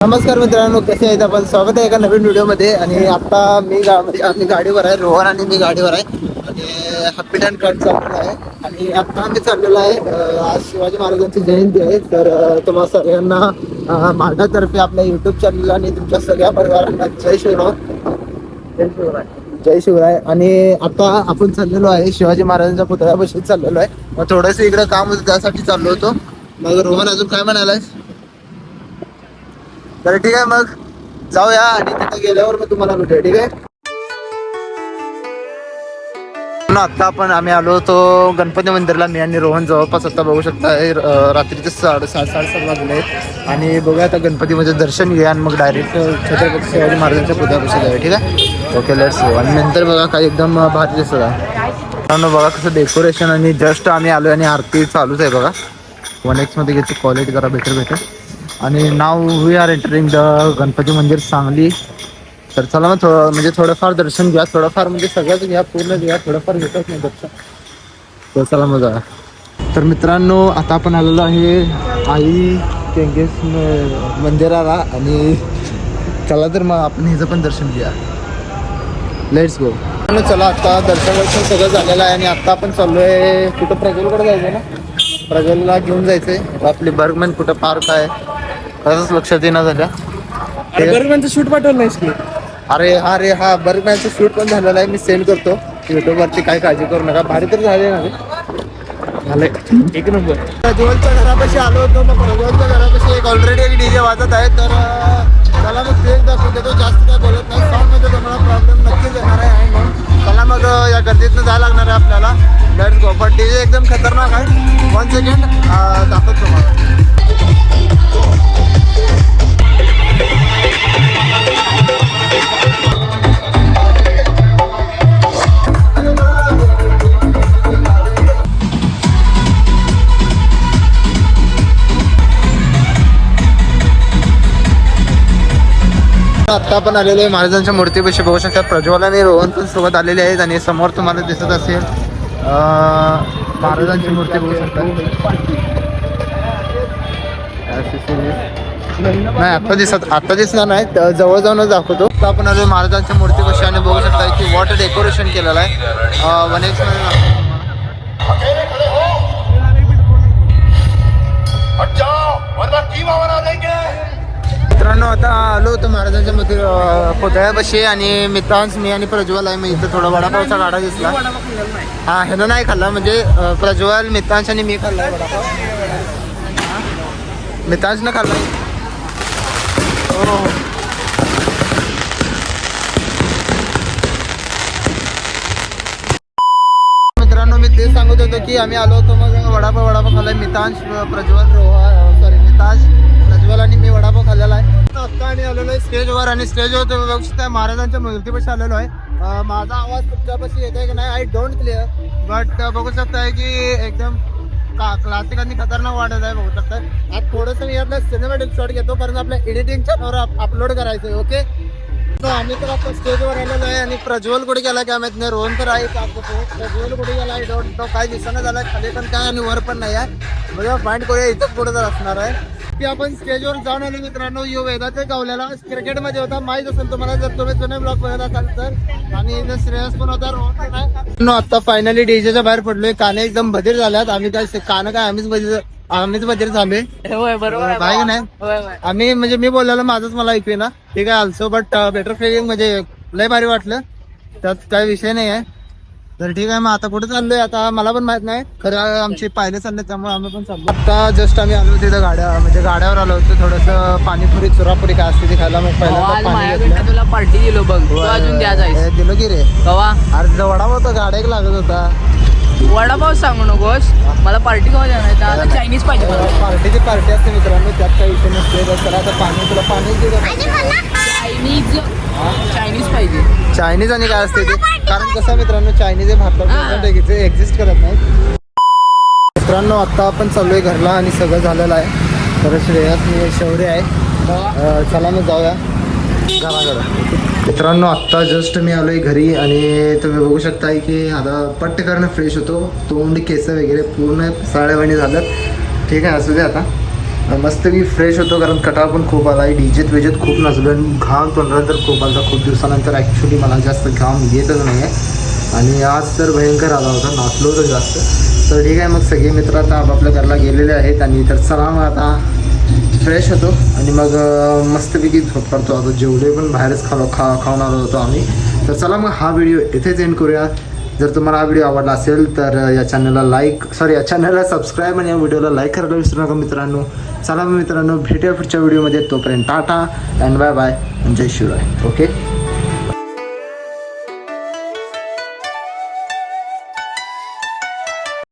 नमस्कार मित्रांनो, कसे आहेत आपण? स्वागत आहे एका नवीन व्हिडिओमध्ये. आणि आता आम्ही गाडीवर आहे, रोहन आणि मी गाडीवर आहे आणि हॅपी डॅन कट चाललेला आहे. आणि आता आम्ही चाललेलो आहे, आज शिवाजी महाराजांची जयंती आहे. तर तुम्हा सगळ्यांना माझ्यातर्फे आपल्या युट्यूब चॅनलला आणि तुमच्या सगळ्या परिवारांना जय शिवराय. जय शिवराय. जय शिवराय. आणि आता आपण चाललेलो आहे शिवाजी महाराजांच्या पुतळ्यापाशी चाललेलो आहे. मग थोडंसं इकडं काम होतं, त्यासाठी चाललो होतो. मग रोहन अजून काय म्हणालाय? तर ठीक आहे, मग जाऊया आणि तिथे गेल्यावर मग तुम्हाला भेटूया. ठीक आहे. आता आम्ही आलो होतो गणपती मंदिरला, मी आणि रोहन. जवळपास आता बघू शकता रात्रीचे 7:30 वाजले आहेत. आणि बघूया आता गणपतीमध्ये दर्शन घेऊया आणि मग डायरेक्ट छत्रपती शिवाजी महाराजांच्या पुतळ्यापाशी जाऊया. ठीक आहे, ओके, लेट्स गो. आणि नंतर बघा काय एकदम भारी दिसत आहे बघा कसं डेकोरेशन. आणि जस्ट आम्ही आलो आणि आरती चालूच आहे बघा. 1x मध्ये घेतली, क्वालिटी जरा बेटर. आणि now we are entering the Ganpati mandir Sangli. तर चला मग थोडंफार दर्शन घ्या. थोडंफार म्हणजे सगळंच घ्या, पूर्ण घ्या. थोडंफार घेतच नाही दर्शन. तर चला मग जा. तर मित्रांनो, आता आपण आलेलो आहे आई केंगेस मंदिराला. आणि चला तर मग आपण ह्याचं पण दर्शन घ्या. Let's go. चला, आता दर्शन सगळं झालेलं आहे. आणि आता आपण चाललो आहे कुठं? प्रज्वलकडे जायचं आहे ना? प्रज्वलला घेऊन जायचंय. आपली बर्गमॅन कुठं पार्क आहे, कसंच लक्षात येणार झाल्या. बर्गमॅनचं शूट पाठवलं नाहीस की? अरे हा बर्गमॅनचं शूट पण झालेलं आहे. मी सेंड करतो युट्यूबवरची, काय काळजी करू नका. भारी तर झाले ना? झालंय एक नंबर. प्रज्वलच्या घरापाशी आलो होतो. मग प्रज्वलच्या घरापाशी ऑलरेडी एक डीजे वाजत आहे. तर त्याला मग तेच दाखवतो. तो जास्त काय बोलत नाही. साऊंडमध्ये तुम्हाला प्रॉब्लेम नक्कीच येणार आहे. म्हणून चला मग या गर्दीतनं जायला लागणार आहे आपल्याला. Let's go. पण डीजे एकदम खतरनाक आहे. 1 सेकंड दाखवतो तुम्हाला. आता आपण आलेलो आहे महाराजांच्या मूर्तीपाशी. बघू शकता प्रज्वल आणि रोहन पण सोबत आलेले आहेत. आणि समोर तुम्हाला दिसत असेल महाराजांची मूर्ती बघू शकता. नाही, आता दिसणार नाही, जवळ जाऊनच दाखवतो. आता आपण आलो महाराजांच्या मूर्तीपाशी आणि बघू शकता की वॉटर डेकोरेशन केलेलं आहे. 1x मध्ये मित्रांनो, आता आलो होतो महाराजांच्या पुतळ्यापाशी. आणि मित्रांस मी आणि प्रज्वल आहे. मग इथं थोडा वडापावचा गाडा दिसला. हा, ह्यानं नाही खाल्ला, म्हणजे प्रज्वल, मित्रांश आणि मी खाल्ला वडापाव. मित्रांशनं खाल्ला. हो. मित्रांनो, मी तेच सांगत होतो की आम्ही आलो होतो, मग वडापाव खाल्लाय. मित्रांश, प्रज्वल आणि मी वडापाव खाल्लेला आहे. आता आणि आलेलो आहे स्टेजवर. आणि स्टेजवर बघू शकता महाराजांच्या मूर्तीपाशी आलेलो आहे. माझा आवाज तुमच्यापाशी येत आहे की नाही, आय डोंट क्लिअर, बट बघू शकताय की एकदम क्लासिक आणि खतरनाक वाटत आहे. बघू शकताय. आज थोडंसं मी यातलं सिनेमॅटिक शॉट घेतो, परंतु आपल्या एडिटिंगच्या अपलोड करायचं आहे. ओके. आम्ही तर आता स्टेजवर आलेलो आहे. आणि प्रज्वल कुठे गेला काय माहित नाही. रोहन तर आहे का? प्रज्वल कुठे गेला आय डोंट नो. काय दिसणं झालं, खाली पण काय आणि वर पण नाही आहे. बघा, फाइंड करूया. इथंच पुढे तर असणार आहे की आपण स्टेजवर जाऊन आलो. मित्रांनो, यो वेदाच्या गावल्याला क्रिकेटमध्ये होता, माहीत असेल तुम्हाला जर तुम्ही जुने ब्लॉग बघत असाल तर. आणि इथं श्रेयस पण होता, रोहन पण आहे. आता फायनली डीजेच्या बाहेर पडलोय. काने एकदम बधीर झाल्यात. आम्ही काय आम्हीच बधीर थांबे. बाय नाही आम्ही, म्हणजे मी बोललेलं माझंच मला ऐकू ना. ठीक आहे. ऑल्सो बट बेटर फिलिंग, म्हणजे लय भारी वाटलं. त्यात काही विषय नाही आहे. तर ठीक आहे. मग आता कुठे चाललोय आता मला पण माहित नाही. खरं आमचे पाहिले चालले, त्यामुळे आम्ही पण चाललो. आता जस्ट आम्ही आलो तिथं गाड्यावर आलो होतो. थोडंसं पाणीपुरी, चुरापुरी काय असते ती खायला. मग पहिल्यांदा तुला पार्टी दिलो बघ, अजून द्यायचा दिलो की रे. कवा? अरे वडापाव तर गाड्या लागत होता. वडापाव सांगू नकोस मला. पार्टी कवा देणार? आता चायनीज पाहिजे मला. पार्टी असते मित्रांनो, त्यात काही विषय नसते. तर आता तुला पाणी चायनीज पाहिजे. चायनीज आणि काय असते ते, कारण कसं मित्रांनो, चायनीज हे भारतात एक्झिस्ट करत नाही. मित्रांनो, आता आपण चाललोय घरला आणि सगळं झालेलं आहे. तर श्रेयस शौर्य आहे. चला मग जाऊया घराकडं. मित्रांनो, आत्ता जस्ट मी आलोय घरी. आणि तुम्ही बघू शकताय की आता पट्ट करणं फ्रेश होतो. तोंड, केस वगैरे पूर्ण साड्यावाणी झालं. ठीक आहे, असू दे आता. मस्तपैकी फ्रेश होतो कारण कटाळ पण खूप आला आहे. डीजेत वेजेत खूप नसलो आणि घाम तोंडाला तर खूप आला. खूप दिवसानंतर ॲक्च्युली मला जास्त घाम येतच नाही आहे आणि आज तर भयंकर आला होता, नाचलो होतं जास्त. तर ठीक आहे, मग सगळे मित्र आता आपापल्या घरला गेलेले आहेत आणि तर चला मग आता फ्रेश होतो आणि मग मस्तपैकी झोप काढतो. आता जेवढे पण बाहेरच खाऊन आलो होतो आम्ही. तर चला मग हा व्हिडिओ इथेच एंड करूया. जर तुम्हाला हा व्हिडिओ आवडला असेल तर या चॅनलला सबस्क्राईब आणि या व्हिडिओला लाईक करायला विसरू नका मित्रांनो. चला मग मित्रांनो, भेटूया पुढच्या व्हिडिओमध्ये. तोपर्यंत टाटा अँड बाय बाय, जय शिवराय. ओके.